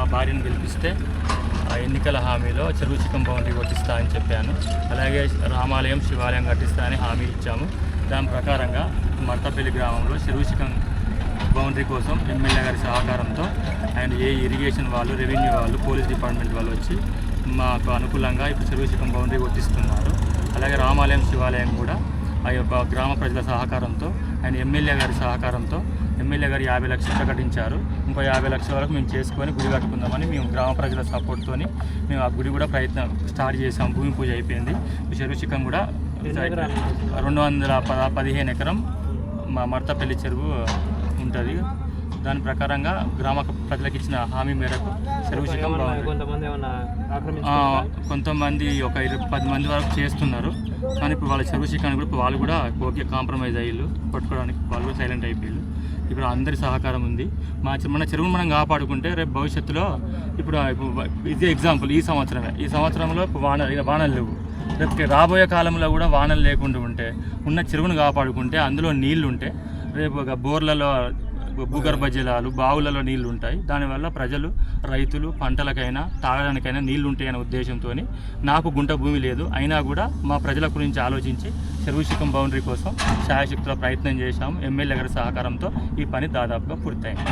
మా భార్యను గెలిపిస్తే ఎన్నికల హామీలో చెరువు చిక్కం బౌండరీ కొట్టిస్తా అని చెప్పాను. అలాగే రామాలయం శివాలయం కట్టిస్తా అని హామీ ఇచ్చాము. దాని ప్రకారంగా మర్తపల్లి గ్రామంలో చెరువు చిక్కం బౌండరీ కోసం ఎమ్మెల్యే గారి సహకారంతో అండ్ ఇరిగేషన్ వాళ్ళు, రెవెన్యూ వాళ్ళు, పోలీస్ డిపార్ట్మెంట్ వాళ్ళు వచ్చి మాకు అనుకూలంగా ఇప్పుడు చెరువు చిక్కం బౌండరీ కొట్టిస్తున్నారు. అలాగే రామాలయం శివాలయం కూడా ఆ యొక్క గ్రామ ప్రజల సహకారంతో అండ్ ఎమ్మెల్యే గారి సహకారంతో ఎమ్మెల్యే గారు 50 లక్షలు ప్రకటించారు. ఇంకో 50 లక్షల వరకు మేము చేసుకొని గుడి కట్టుకుందామని మేము గ్రామ ప్రజల సపోర్ట్తో మేము ఆ గుడి కూడా ప్రయత్నం స్టార్ట్ చేసాం. భూమి పూజ అయిపోయింది. చెరువు చిక్కం కూడా 215 ఎకరం మా మర్తపల్లి చెరువు ఉంటుంది. దాని ప్రకారంగా గ్రామ ప్రజలకు ఇచ్చిన హామీ మేరకు చెరువు చిక్కం కొంతమంది ఒక 10 మంది వరకు చేస్తున్నారు. కానీ ఇప్పుడు వాళ్ళ చెరువు చిక్కం కూడా వాళ్ళు కూడా ఓకే కాంప్రమైజ్ అయ్యారు. పట్టుకోవడానికి వాళ్ళు కూడా సైలెంట్ అయిపోయారు. ఇప్పుడు అందరి సహకారం ఉంది. మన చెరువును మనం కాపాడుకుంటే రేపు భవిష్యత్తులో ఇప్పుడు ఇదే ఎగ్జాంపుల్ ఈ సంవత్సరంలో వానలు లేవు. రేపు రాబోయే కాలంలో కూడా వానలు లేకుండా ఉంటే ఉన్న చెరువును కాపాడుకుంటే అందులో నీళ్లు ఉంటే రేపు బోర్లలో, భూగర్భ జలాలు, బావులలో నీళ్లు ఉంటాయి. దానివల్ల ప్రజలు, రైతులు పంటలకైనా తాగడానికైనా నీళ్లు ఉంటాయనే ఉద్దేశంతో నాకు గుంట భూమి లేదు అయినా కూడా మా ప్రజల గురించి ఆలోచించి చెరువు చిక్కం బౌండరీ కోసం శాయశక్తిలో ప్రయత్నం చేశాము. ఎమ్మెల్యే గారి సహకారంతో ఈ పని దాదాపుగా పూర్తయింది.